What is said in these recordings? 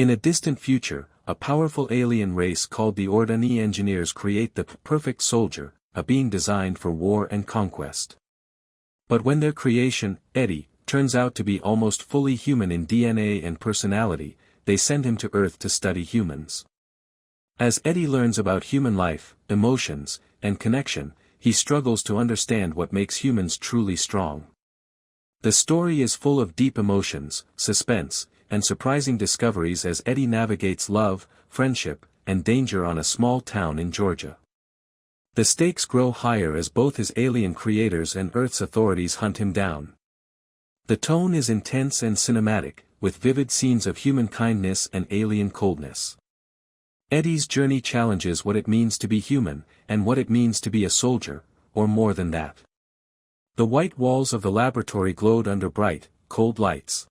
In a distant future, a powerful alien race called the Ordani engineers create the perfect soldier, a being designed for war and conquest. But when their creation, Eddie, turns out to be almost fully human in DNA and personality, they send him to Earth to study humans. As Eddie learns about human life, emotions, and connection, he struggles to understand what makes humans truly strong. The story is full of deep emotions, suspense, and surprising discoveries as Eddie navigates love, friendship, and danger on a small town in Georgia. The stakes grow higher as both his alien creators and Earth's authorities hunt him down. The tone is intense and cinematic, with vivid scenes of human kindness and alien coldness. Eddie's journey challenges what it means to be human, and what it means to be a soldier, or more than that. The white walls of the laboratory glowed under bright, cold lights.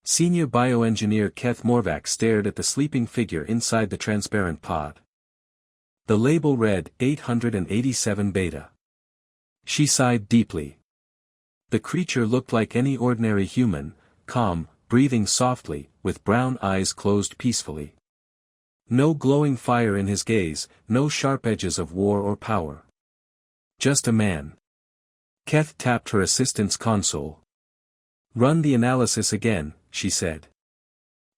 Senior bioengineer Keth Morvac stared at the sleeping figure inside the transparent pod. The label read 887 beta. She sighed deeply. The creature looked like any ordinary human, calm, breathing softly, with brown eyes closed peacefully. No glowing fire in his gaze, no sharp edges of war or power. Just a man. Keth tapped her assistant's console. "Run the analysis again," she said.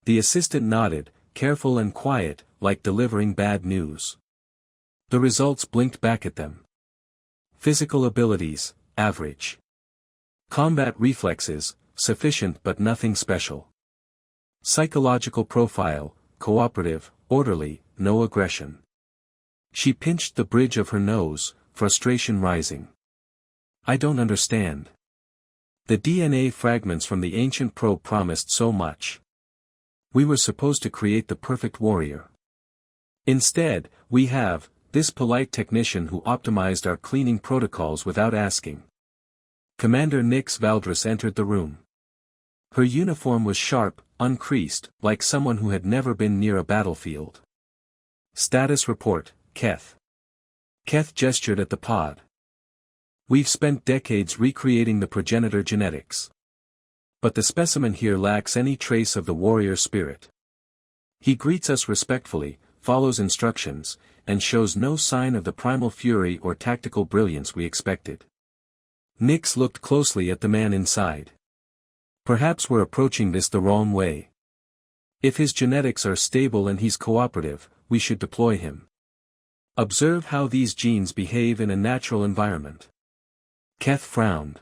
The assistant nodded, careful and quiet, like delivering bad news. The results blinked back at them. Physical abilities, average. Combat reflexes, sufficient but nothing special. Psychological profile, cooperative, orderly, no aggression. She pinched the bridge of her nose, frustration rising. "I don't understand. The DNA fragments from the ancient probe promised so much. We were supposed to create the perfect warrior. Instead, we have this polite technician who optimized our cleaning protocols without asking." Commander Nix Valdris entered the room. Her uniform was sharp, uncreased, like someone who had never been near a battlefield. "Status report, Keth." Keth gestured at the pod. "We've spent decades recreating the progenitor genetics. But the specimen here lacks any trace of the warrior spirit. He greets us respectfully, follows instructions, and shows no sign of the primal fury or tactical brilliance we expected." Nix looked closely at the man inside. "Perhaps we're approaching this the wrong way. If his genetics are stable and he's cooperative, we should deploy him. Observe how these genes behave in a natural environment." Keth frowned.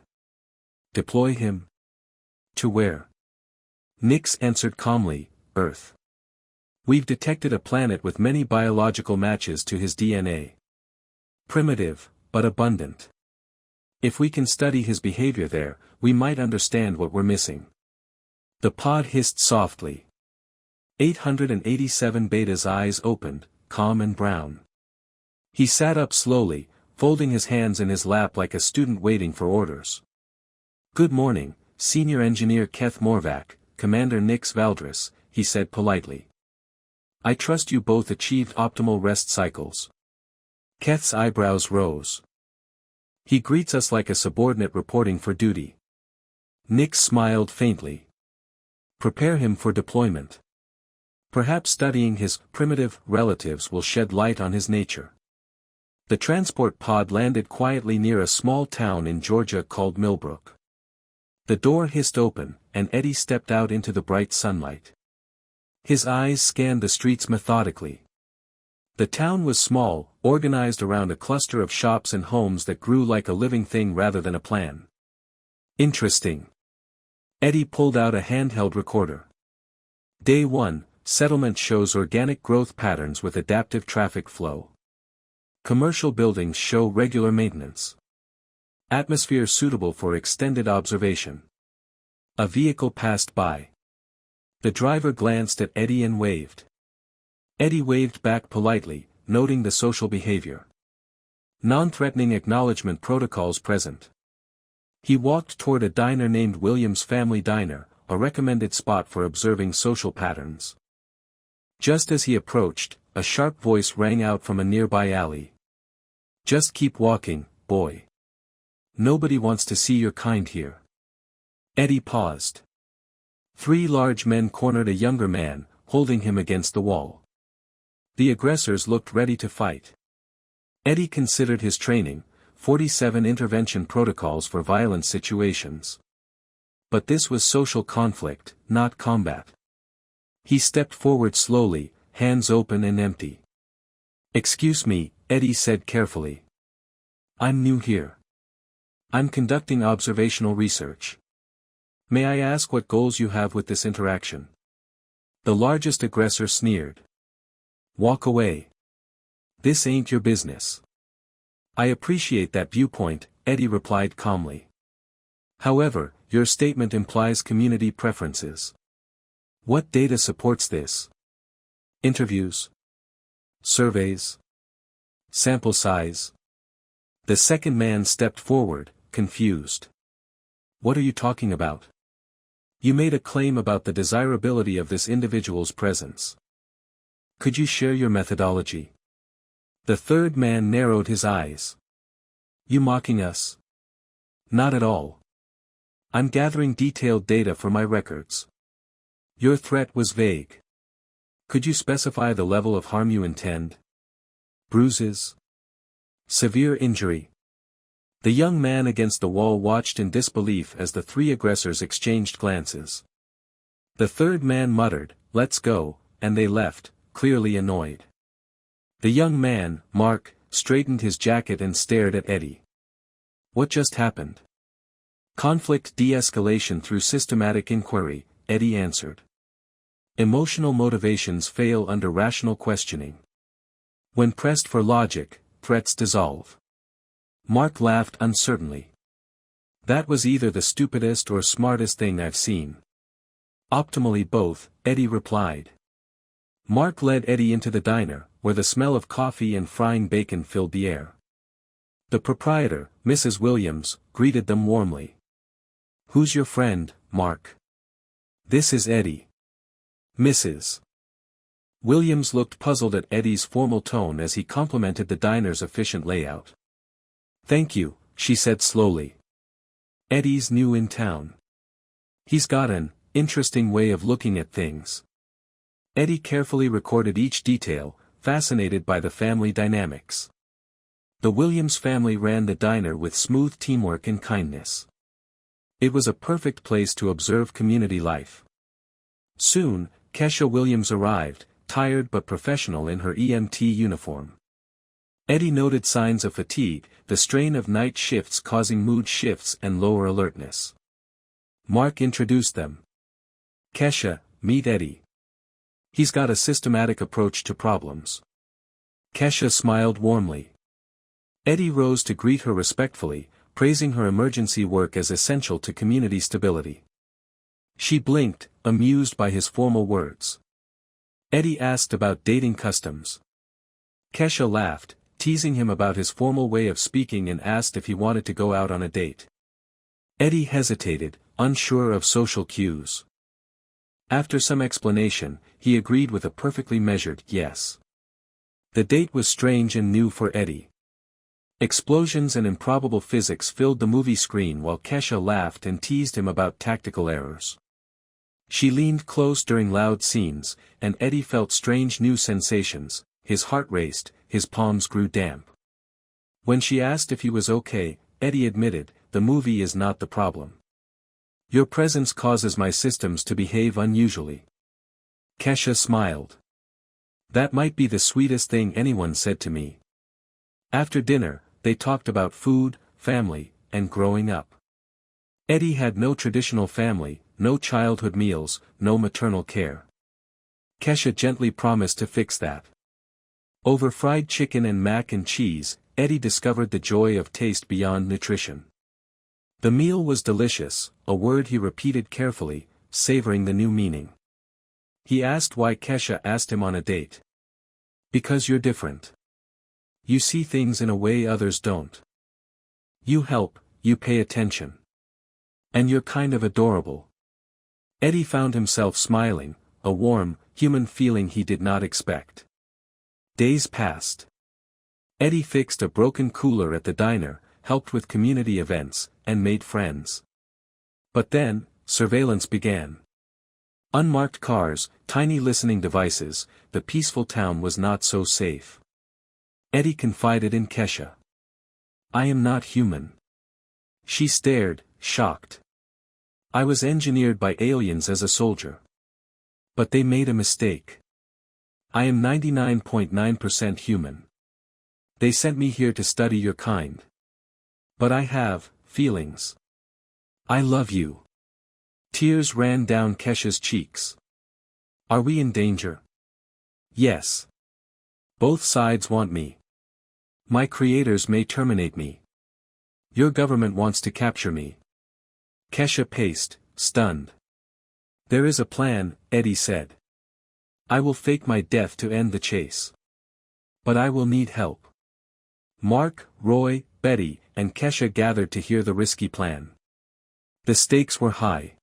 "Deploy him? To where?" Nix answered calmly, "Earth. We've detected a planet with many biological matches to his DNA. Primitive, but abundant. If we can study his behavior there, we might understand what we're missing." The pod hissed softly. 887 Beta's eyes opened, calm and brown. He sat up slowly, folding his hands in his lap like a student waiting for orders. "Good morning, Senior Engineer Keth Morvac, Commander Nix Valdris," he said politely. "I trust you both achieved optimal rest cycles." Keth's eyebrows rose. "He greets us like a subordinate reporting for duty." Nix smiled faintly. "Prepare him for deployment. Perhaps studying his primitive relatives will shed light on his nature." The transport pod landed quietly near a small town in Georgia called Millbrook. The door hissed open, and Eddie stepped out into the bright sunlight. His eyes scanned the streets methodically. The town was small, organized around a cluster of shops and homes that grew like a living thing rather than a plan. "Interesting." Eddie pulled out a handheld recorder. Day 1, settlement shows organic growth patterns with adaptive traffic flow. Commercial buildings show regular maintenance. Atmosphere suitable for extended observation. A vehicle passed by. The driver glanced at Eddie and waved. Eddie waved back politely, noting the social behavior. Non-threatening acknowledgement protocols present. He walked toward a diner named Williams Family Diner, a recommended spot for observing social patterns. Just as he approached, a sharp voice rang out from a nearby alley. "Just keep walking, boy. Nobody wants to see your kind here." Eddie paused. 3 large men cornered a younger man, holding him against the wall. The aggressors looked ready to fight. Eddie considered his training, 47 intervention protocols for violent situations. But this was social conflict, not combat. He stepped forward slowly, hands open and empty. "Excuse me," Eddie said carefully. "I'm new here. I'm conducting observational research. May I ask what goals you have with this interaction?" The largest aggressor sneered. "Walk away. This ain't your business." "I appreciate that viewpoint," Eddie replied calmly. "However, your statement implies community preferences. What data supports this? Interviews? Surveys? Sample size?" The second man stepped forward, confused. "What are you talking about? You made a claim about the desirability of this individual's presence. Could you share your methodology?" The third man narrowed his eyes. "You mocking us?" "Not at all. I'm gathering detailed data for my records." "Your threat was vague. Could you specify the level of harm you intend? Bruises? Severe injury?" The young man against the wall watched in disbelief as the three aggressors exchanged glances. The third man muttered, "Let's go," and they left, clearly annoyed. The young man, Mark, straightened his jacket and stared at Eddie. "What just happened?" "Conflict de-escalation through systematic inquiry," Eddie answered. "Emotional motivations fail under rational questioning. When pressed for logic, threats dissolve." Mark laughed uncertainly. "That was either the stupidest or smartest thing I've seen." "Optimally both," Eddie replied. Mark led Eddie into the diner, where the smell of coffee and frying bacon filled the air. The proprietor, Mrs. Williams, greeted them warmly. "Who's your friend, Mark?" "This is Eddie." "Mrs. Williams looked puzzled at Eddie's formal tone as he complimented the diner's efficient layout. "Thank you," she said slowly. "Eddie's new in town. He's got an interesting way of looking at things." Eddie carefully recorded each detail, fascinated by the family dynamics. The Williams family ran the diner with smooth teamwork and kindness. It was a perfect place to observe community life. Soon, Kesha Williams arrived, tired but professional in her EMT uniform. Eddie noted signs of fatigue, the strain of night shifts causing mood shifts and lower alertness. Mark introduced them. "Kesha, meet Eddie. He's got a systematic approach to problems." Kesha smiled warmly. Eddie rose to greet her respectfully, praising her emergency work as essential to community stability. She blinked, amused by his formal words. Eddie asked about dating customs. Kesha laughed, teasing him about his formal way of speaking, and asked if he wanted to go out on a date. Eddie hesitated, unsure of social cues. After some explanation, he agreed with a perfectly measured yes. The date was strange and new for Eddie. Explosions and improbable physics filled the movie screen while Kesha laughed and teased him about tactical errors. She leaned close during loud scenes, and Eddie felt strange new sensations. His heart raced, his palms grew damp. When she asked if he was okay, Eddie admitted, "The movie is not the problem. Your presence causes my systems to behave unusually." Kesha smiled. "That might be the sweetest thing anyone said to me." After dinner, they talked about food, family, and growing up. Eddie had no traditional family, no childhood meals, no maternal care. Kesha gently promised to fix that. Over fried chicken and mac and cheese, Eddie discovered the joy of taste beyond nutrition. The meal was delicious, a word he repeated carefully, savoring the new meaning. He asked why Kesha asked him on a date. "Because you're different. You see things in a way others don't. You help, you pay attention. And you're kind of adorable." Eddie found himself smiling, a warm, human feeling he did not expect. Days passed. Eddie fixed a broken cooler at the diner, helped with community events, and made friends. But then, surveillance began. Unmarked cars, tiny listening devices, the peaceful town was not so safe. Eddie confided in Kesha. I am not human. She stared, shocked. I was engineered by aliens as a soldier. But they made a mistake. I am 99.9% human. They sent me here to study your kind. But I have feelings. I love you. Tears ran down Kesha's cheeks. Are we in danger? Yes. Both sides want me. My creators may terminate me. Your government wants to capture me. Kesha paced, stunned. There is a plan, Eddie said. I will fake my death to end the chase. But I will need help. Mark, Roy, Betty, and Kesha gathered to hear the risky plan. The stakes were high.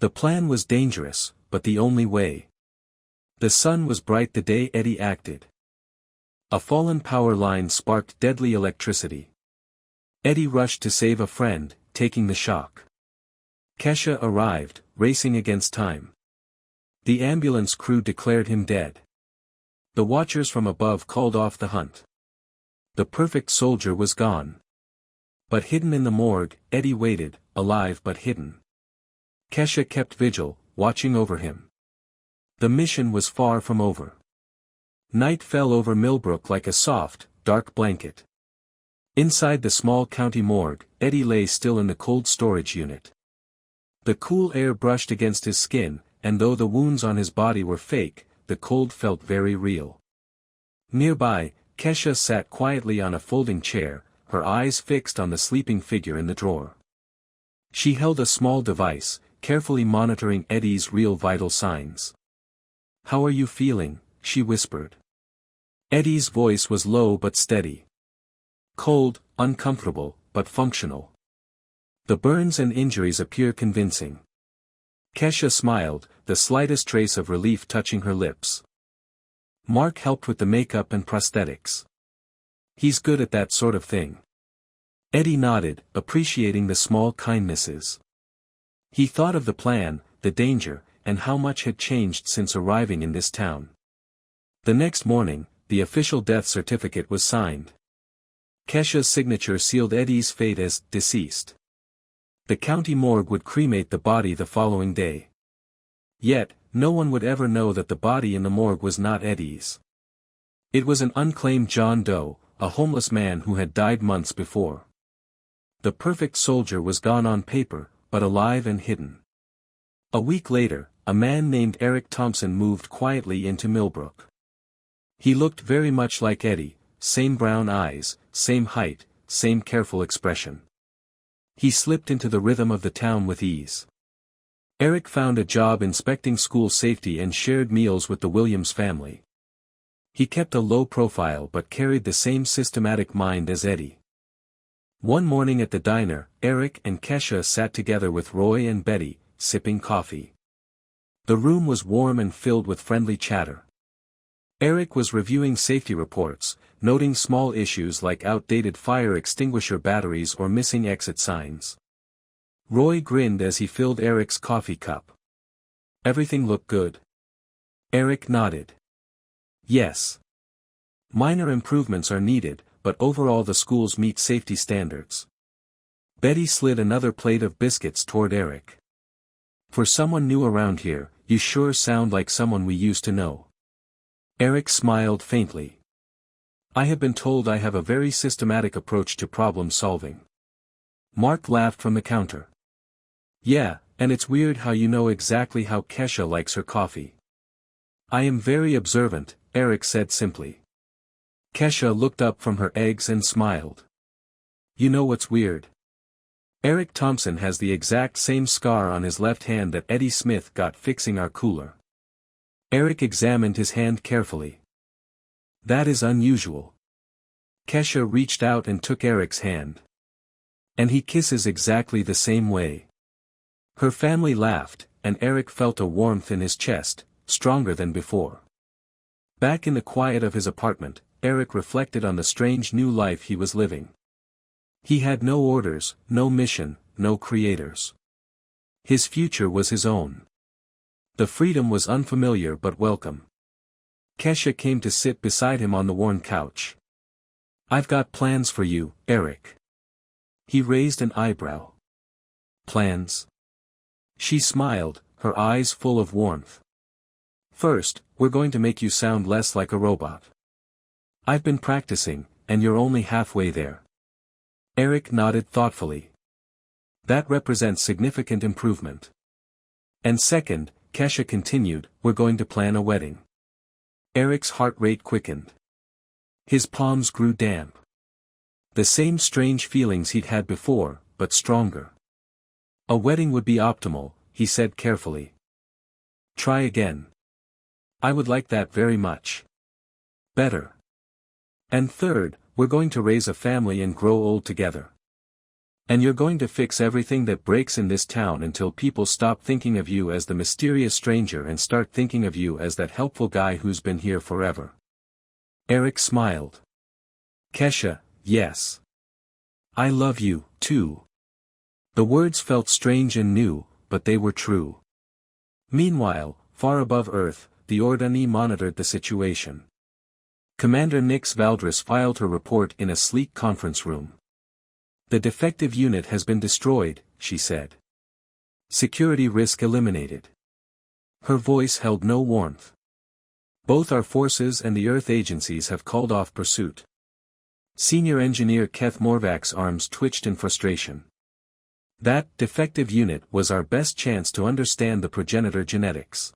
The plan was dangerous, but the only way. The sun was bright the day Eddie acted. A fallen power line sparked deadly electricity. Eddie rushed to save a friend, taking the shock. Kesha arrived, racing against time. The ambulance crew declared him dead. The watchers from above called off the hunt. The perfect soldier was gone. But hidden in the morgue, Eddie waited, alive but hidden. Kesha kept vigil, watching over him. The mission was far from over. Night fell over Millbrook like a soft, dark blanket. Inside the small county morgue, Eddie lay still in the cold storage unit. The cool air brushed against his skin, and though the wounds on his body were fake, the cold felt very real. Nearby, Kesha sat quietly on a folding chair, her eyes fixed on the sleeping figure in the drawer. She held a small device, carefully monitoring Eddie's real vital signs. How are you feeling? She whispered. Eddie's voice was low but steady. Cold, uncomfortable, but functional. The burns and injuries appear convincing. Kesha smiled, the slightest trace of relief touching her lips. Mark helped with the makeup and prosthetics. He's good at that sort of thing. Eddie nodded, appreciating the small kindnesses. He thought of the plan, the danger, and how much had changed since arriving in this town. The next morning, the official death certificate was signed. Kesha's signature sealed Eddie's fate as deceased. The county morgue would cremate the body the following day. Yet, no one would ever know that the body in the morgue was not Eddie's. It was an unclaimed John Doe, a homeless man who had died months before. The perfect soldier was gone on paper, but alive and hidden. A week later, a man named Eric Thompson moved quietly into Millbrook. He looked very much like Eddie, same brown eyes, same height, same careful expression. He slipped into the rhythm of the town with ease. Eric found a job inspecting school safety and shared meals with the Williams family. He kept a low profile but carried the same systematic mind as Eddie. One morning at the diner, Eric and Kesha sat together with Roy and Betty, sipping coffee. The room was warm and filled with friendly chatter. Eric was reviewing safety reports, noting small issues like outdated fire extinguisher batteries or missing exit signs. Roy grinned as he filled Eric's coffee cup. Everything looked good. Eric nodded. Yes. Minor improvements are needed, but overall the schools meet safety standards. Betty slid another plate of biscuits toward Eric. For someone new around here, you sure sound like someone we used to know. Eric smiled faintly. I have been told I have a very systematic approach to problem solving. Mark laughed from the counter. Yeah, and it's weird how you know exactly how Kesha likes her coffee. I am very observant, Eric said simply. Kesha looked up from her eggs and smiled. You know what's weird? Eric Thompson has the exact same scar on his left hand that Eddie Smith got fixing our cooler. Eric examined his hand carefully. That is unusual. Kesha reached out and took Eric's hand. And he kisses exactly the same way. Her family laughed, and Eric felt a warmth in his chest, stronger than before. Back in the quiet of his apartment, Eric reflected on the strange new life he was living. He had no orders, no mission, no creators. His future was his own. The freedom was unfamiliar but welcome. Kesha came to sit beside him on the worn couch. "I've got plans for you, Eric." He raised an eyebrow. "Plans?" She smiled, her eyes full of warmth. "First, we're going to make you sound less like a robot. I've been practicing, and you're only halfway there." Eric nodded thoughtfully. "That represents significant improvement." "And second," Kesha continued, "we're going to plan a wedding." Eric's heart rate quickened. His palms grew damp. The same strange feelings he'd had before, but stronger. "A wedding would be optimal," he said carefully. "Try again." "I would like that very much." "Better." "And third, we're going to raise a family and grow old together. And you're going to fix everything that breaks in this town until people stop thinking of you as the mysterious stranger and start thinking of you as that helpful guy who's been here forever." Eric smiled. "Kesha, yes. I love you, too." The words felt strange and new, but they were true. Meanwhile, far above Earth, the Ordani monitored the situation. Commander Nyx Valdris filed her report in a sleek conference room. "The defective unit has been destroyed," she said. "Security risk eliminated." Her voice held no warmth. "Both our forces and the Earth agencies have called off pursuit." Senior Engineer Keth Morvak's arms twitched in frustration. "That defective unit was our best chance to understand the progenitor genetics.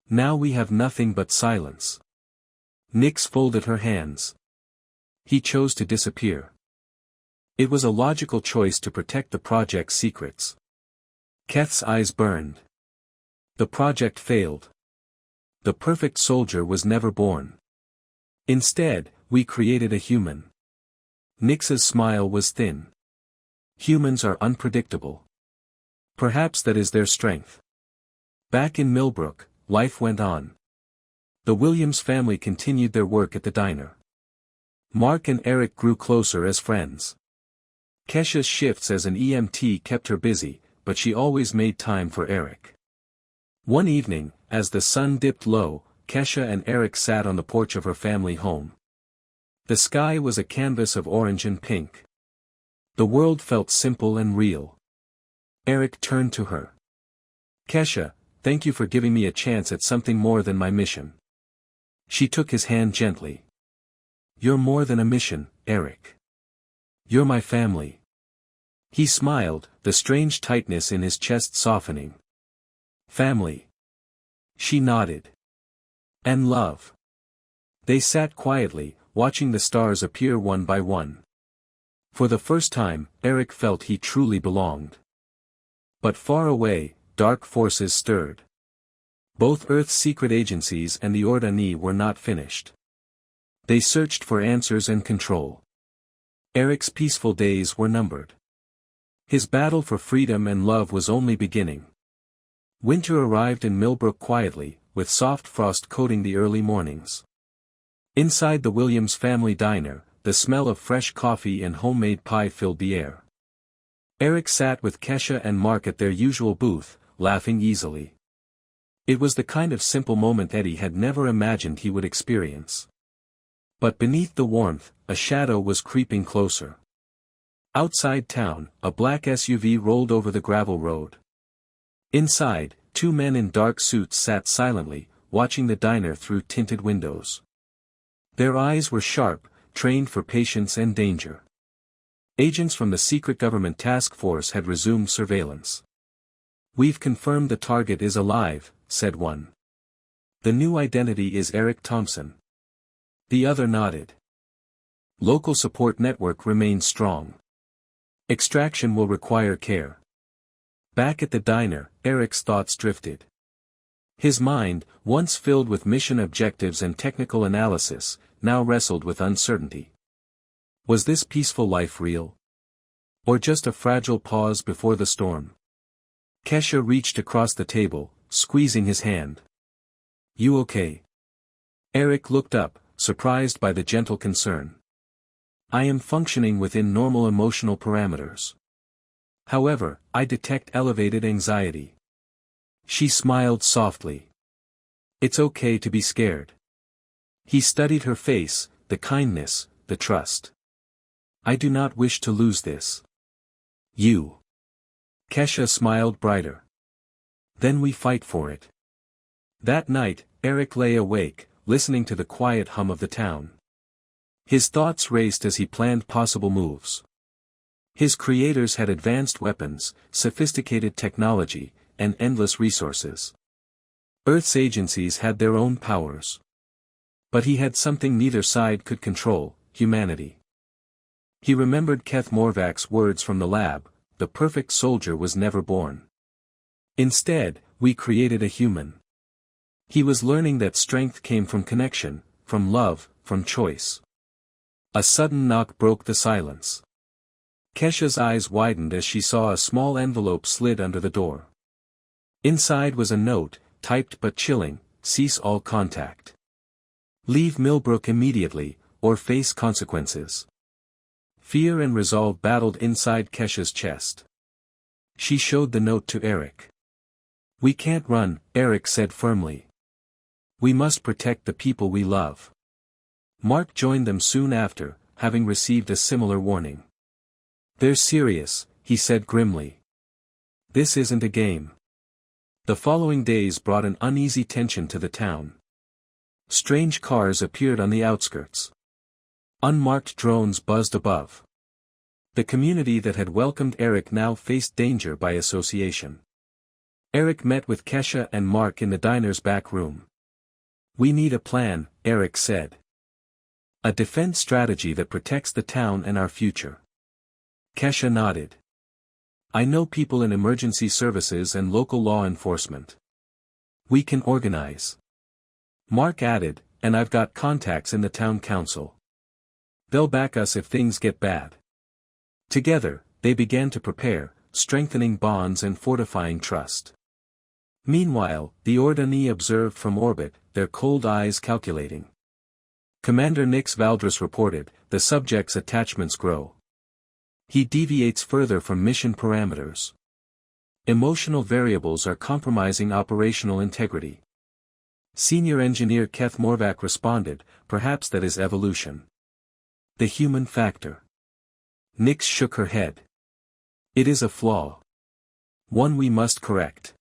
Now we have nothing but silence." Nyx folded her hands. He chose to disappear. It was a logical choice to protect the project's secrets. Keth's eyes burned. The project failed. The perfect soldier was never born. Instead, we created a human. Nyx's smile was thin. "Humans are unpredictable. Perhaps that is their strength." Back in Millbrook, life went on. The Williams family continued their work at the diner. Mark and Eric grew closer as friends. Kesha's shifts as an EMT kept her busy, but she always made time for Eric. One evening, as the sun dipped low, Kesha and Eric sat on the porch of her family home. The sky was a canvas of orange and pink. The world felt simple and real. Eric turned to her. "Kesha, thank you for giving me a chance at something more than my mission." She took his hand gently. "You're more than a mission, Eric. You're my family." He smiled, the strange tightness in his chest softening. "Family." She nodded. "And love." They sat quietly, watching the stars appear one by one. For the first time, Eric felt he truly belonged. But far away, dark forces stirred. Both Earth's secret agencies and the Ordani were not finished. They searched for answers and control. Eric's peaceful days were numbered. His battle for freedom and love was only beginning. Winter arrived in Millbrook quietly, with soft frost coating the early mornings. Inside the Williams family diner, the smell of fresh coffee and homemade pie filled the air. Eric sat with Kesha and Mark at their usual booth, laughing easily. It was the kind of simple moment Eddie had never imagined he would experience. But beneath the warmth, a shadow was creeping closer. Outside town, a black SUV rolled over the gravel road. Inside, two men in dark suits sat silently, watching the diner through tinted windows. Their eyes were sharp, trained for patience and danger. Agents from the secret government task force had resumed surveillance. "We've confirmed the target is alive," said one. "The new identity is Eric Thompson." The other nodded. "Local support network remains strong. Extraction will require care." Back at the diner, Eric's thoughts drifted. His mind, once filled with mission objectives and technical analysis, now wrestled with uncertainty. Was this peaceful life real? Or just a fragile pause before the storm? Kesha reached across the table, squeezing his hand. "You okay?" Eric looked up, surprised by the gentle concern. "I am functioning within normal emotional parameters. However, I detect elevated anxiety." She smiled softly. It's okay to be scared. He studied her face, the kindness, the trust. I do not wish to lose this. You. Kesha smiled brighter. Then we fight for it. That night, Eric lay awake, listening to the quiet hum of the town. His thoughts raced as he planned possible moves. His creators had advanced weapons, sophisticated technology, and endless resources. Earth's agencies had their own powers. But he had something neither side could control: humanity. He remembered Keth Morvak's words from the lab: the perfect soldier was never born. Instead, we created a human. He was learning that strength came from connection, from love, from choice. A sudden knock broke the silence. Kesha's eyes widened as she saw a small envelope slid under the door. Inside was a note, typed but chilling: cease all contact. Leave Millbrook immediately, or face consequences. Fear and resolve battled inside Kesha's chest. She showed the note to Eric. We can't run, Eric said firmly. We must protect the people we love. Mark joined them soon after, having received a similar warning. They're serious, he said grimly. This isn't a game. The following days brought an uneasy tension to the town. Strange cars appeared on the outskirts. Unmarked drones buzzed above. The community that had welcomed Eric now faced danger by association. Eric met with Kesha and Mark in the diner's back room. We need a plan, Eric said. A defense strategy that protects the town and our future. Kesha nodded. I know people in emergency services and local law enforcement. We can organize. Mark added, and I've got contacts in the town council. They'll back us if things get bad. Together, they began to prepare, strengthening bonds and fortifying trust. Meanwhile, the Ordani observed from orbit, their cold eyes calculating. Commander Nix Valdris reported, the subject's attachments grow. He deviates further from mission parameters. Emotional variables are compromising operational integrity. Senior engineer Keth Morvak responded, perhaps that is evolution. The human factor. Nix shook her head. It is a flaw. One we must correct.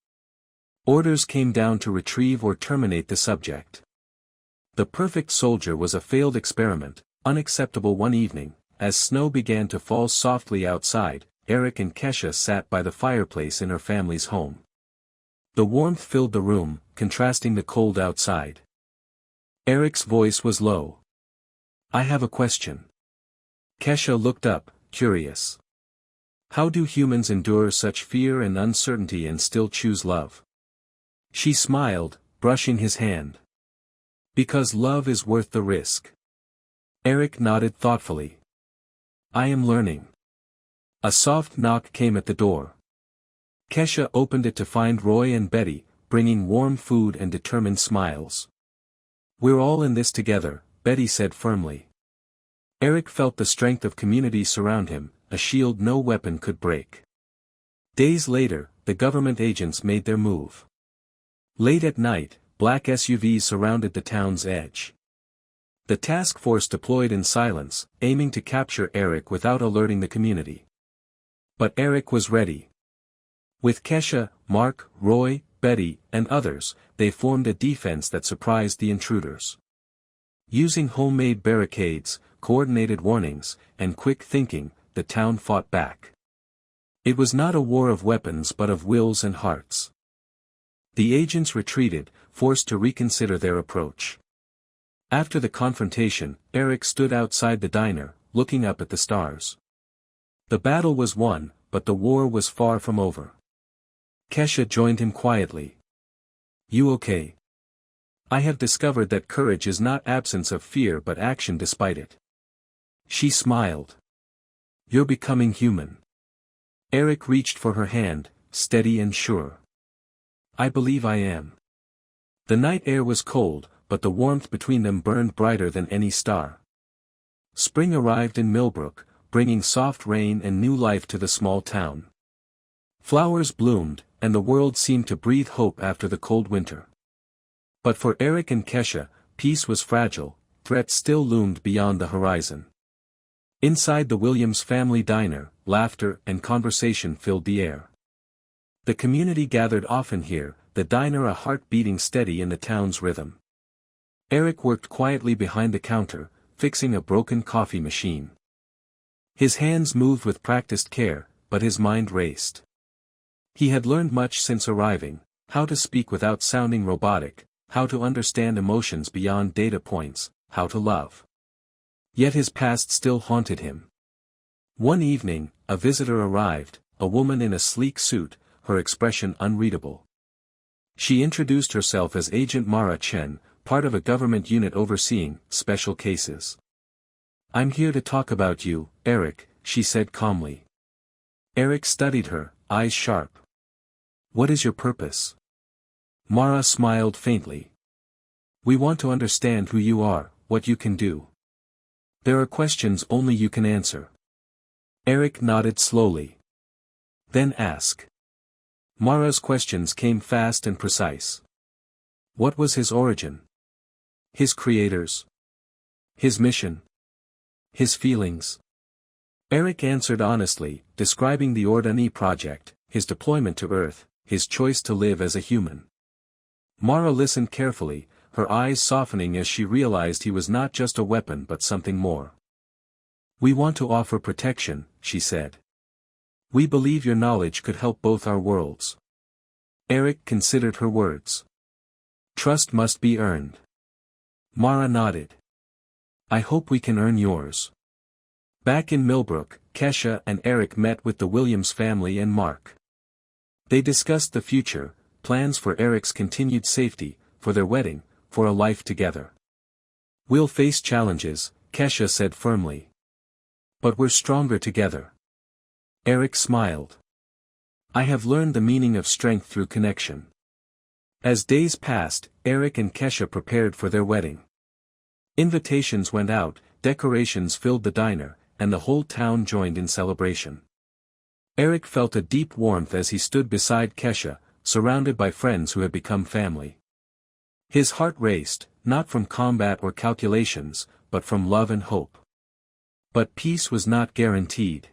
Orders came down to retrieve or terminate the subject. The perfect soldier was a failed experiment, unacceptable. One evening, as snow began to fall softly outside, Eric and Kesha sat by the fireplace in her family's home. The warmth filled the room, contrasting the cold outside. Eric's voice was low. I have a question. Kesha looked up, curious. How do humans endure such fear and uncertainty and still choose love? She smiled, brushing his hand. Because love is worth the risk. Eric nodded thoughtfully. I am learning. A soft knock came at the door. Kesha opened it to find Roy and Betty, bringing warm food and determined smiles. We're all in this together, Betty said firmly. Eric felt the strength of community surround him, a shield no weapon could break. Days later, the government agents made their move. Late at night, black SUVs surrounded the town's edge. The task force deployed in silence, aiming to capture Eric without alerting the community. But Eric was ready. With Kesha, Mark, Roy, Betty, and others, they formed a defense that surprised the intruders. Using homemade barricades, coordinated warnings, and quick thinking, the town fought back. It was not a war of weapons but of wills and hearts. The agents retreated, forced to reconsider their approach. After the confrontation, Eric stood outside the diner, looking up at the stars. The battle was won, but the war was far from over. Kesha joined him quietly. You okay? I have discovered that courage is not absence of fear but action despite it. She smiled. You're becoming human. Eric reached for her hand, steady and sure. I believe I am. The night air was cold, but the warmth between them burned brighter than any star. Spring arrived in Millbrook, bringing soft rain and new life to the small town. Flowers bloomed, and the world seemed to breathe hope after the cold winter. But for Eric and Kesha, peace was fragile, threats still loomed beyond the horizon. Inside the Williams family diner, laughter and conversation filled the air. The community gathered often here, the diner a heart beating steady in the town's rhythm. Eric worked quietly behind the counter, fixing a broken coffee machine. His hands moved with practiced care, but his mind raced. He had learned much since arriving: how to speak without sounding robotic, how to understand emotions beyond data points, how to love. Yet his past still haunted him. One evening, a visitor arrived, a woman in a sleek suit, her expression unreadable. She introduced herself as Agent Mara Chen, part of a government unit overseeing special cases. "I'm here to talk about you, Eric," she said calmly. Eric studied her, eyes sharp. "What is your purpose?" Mara smiled faintly. "We want to understand who you are, what you can do. There are questions only you can answer." Eric nodded slowly. "Then ask." Mara's questions came fast and precise. What was his origin? His creators? His mission? His feelings? Eric answered honestly, describing the Ordani project, his deployment to Earth, his choice to live as a human. Mara listened carefully, her eyes softening as she realized he was not just a weapon but something more. "We want to offer protection," she said. "We believe your knowledge could help both our worlds." Eric considered her words. "Trust must be earned." Mara nodded. "I hope we can earn yours." Back in Millbrook, Kesha and Eric met with the Williams family and Mark. They discussed the future, plans for Eric's continued safety, for their wedding, for a life together. "We'll face challenges," Kesha said firmly. "But we're stronger together." Eric smiled. "I have learned the meaning of strength through connection." As days passed, Eric and Kesha prepared for their wedding. Invitations went out, decorations filled the diner, and the whole town joined in celebration. Eric felt a deep warmth as he stood beside Kesha, surrounded by friends who had become family. His heart raced, not from combat or calculations, but from love and hope. But peace was not guaranteed.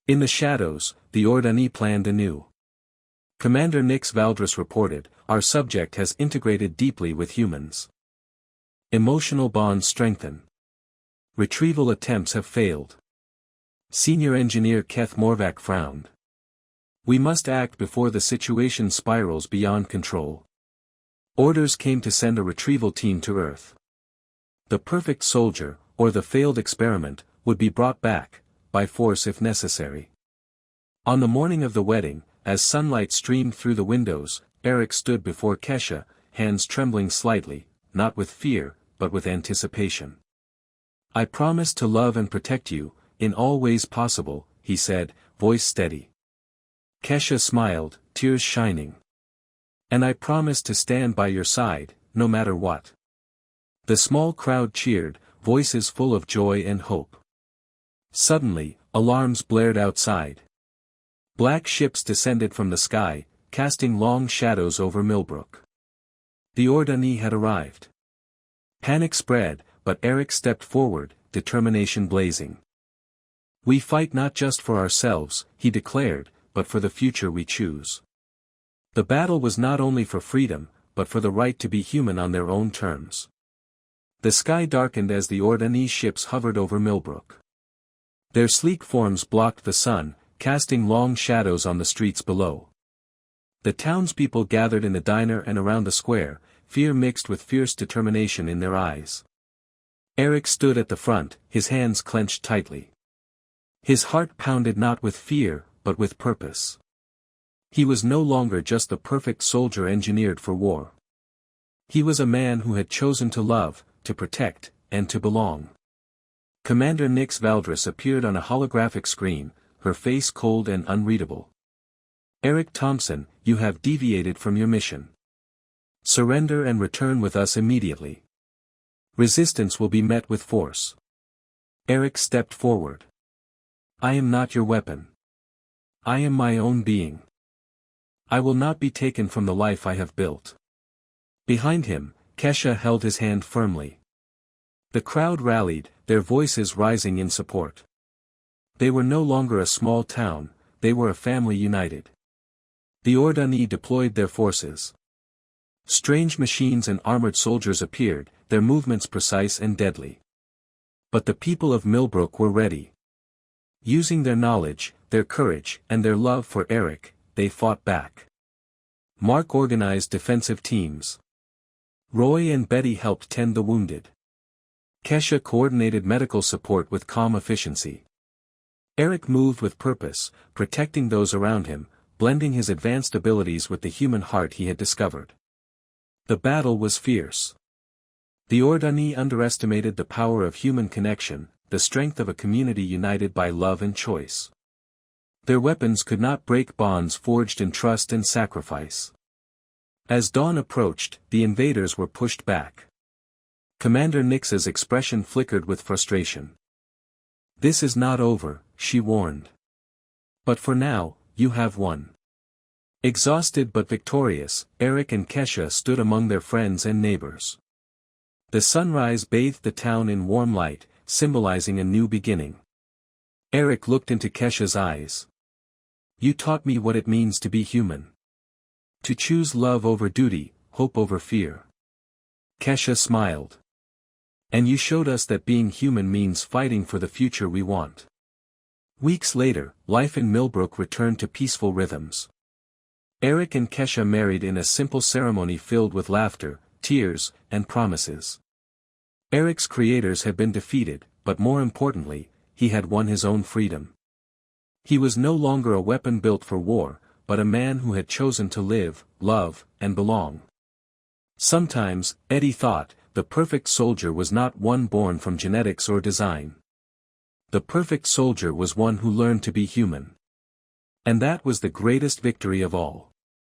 In the shadows, the Ordani planned anew. Commander Nix Valdris reported, "Our subject has integrated deeply with humans. Emotional bonds strengthen. Retrieval attempts have failed." Senior Engineer Keth Morvac frowned. "We must act before the situation spirals beyond control." Orders came to send a retrieval team to Earth. The perfect soldier, or the failed experiment, would be brought back, by force if necessary. On the morning of the wedding, as sunlight streamed through the windows, Eric stood before Kesha, hands trembling slightly, not with fear, but with anticipation. "I promise to love and protect you, in all ways possible," he said, voice steady. Kesha smiled, tears shining. "And I promise to stand by your side, no matter what." The small crowd cheered, voices full of joy and hope. Suddenly, alarms blared outside. Black ships descended from the sky, casting long shadows over Millbrook. The Ordani had arrived. Panic spread, but Eric stepped forward, determination blazing. "We fight not just for ourselves," he declared, "but for the future we choose." The battle was not only for freedom, but for the right to be human on their own terms. The sky darkened as the Ordani ships hovered over Millbrook. Their sleek forms blocked the sun, casting long shadows on the streets below. The townspeople gathered in the diner and around the square, fear mixed with fierce determination in their eyes. Eric stood at the front, his hands clenched tightly. His heart pounded not with fear, but with purpose. He was no longer just the perfect soldier engineered for war. He was a man who had chosen to love, to protect, and to belong. Commander Nix Valdris appeared on a holographic screen, her face cold and unreadable. "Eric Thompson, you have deviated from your mission. Surrender and return with us immediately. Resistance will be met with force." Eric stepped forward. "I am not your weapon. I am my own being. I will not be taken from the life I have built. Behind him, Kesha held his hand firmly. The crowd rallied, their voices rising in support. They were no longer a small town, they were a family united. The Ordani deployed their forces. Strange machines and armored soldiers appeared, their movements precise and deadly. But the people of Millbrook were ready. Using their knowledge, their courage, and their love for Eric, they fought back. Mark organized defensive teams. Roy and Betty helped tend the wounded. Kesha coordinated medical support with calm efficiency. Eric moved with purpose, protecting those around him, blending his advanced abilities with the human heart he had discovered. The battle was fierce. The Ordani underestimated the power of human connection, the strength of a community united by love and choice. Their weapons could not break bonds forged in trust and sacrifice. As dawn approached, the invaders were pushed back. Commander Nix's expression flickered with frustration. "This is not over," she warned. "But for now, you have won." Exhausted but victorious, Eric and Kesha stood among their friends and neighbors. The sunrise bathed the town in warm light, symbolizing a new beginning. Eric looked into Kesha's eyes. "You taught me what it means to be human. To choose love over duty, hope over fear." Kesha smiled. "And you showed us that being human means fighting for the future we want." Weeks later, life in Millbrook returned to peaceful rhythms. Eric and Kesha married in a simple ceremony filled with laughter, tears, and promises. Eric's creators had been defeated, but more importantly, he had won his own freedom. He was no longer a weapon built for war, but a man who had chosen to live, love, and belong. Sometimes, Eddie thought, the perfect soldier was not one born from genetics or design. The perfect soldier was one who learned to be human. And that was the greatest victory of all.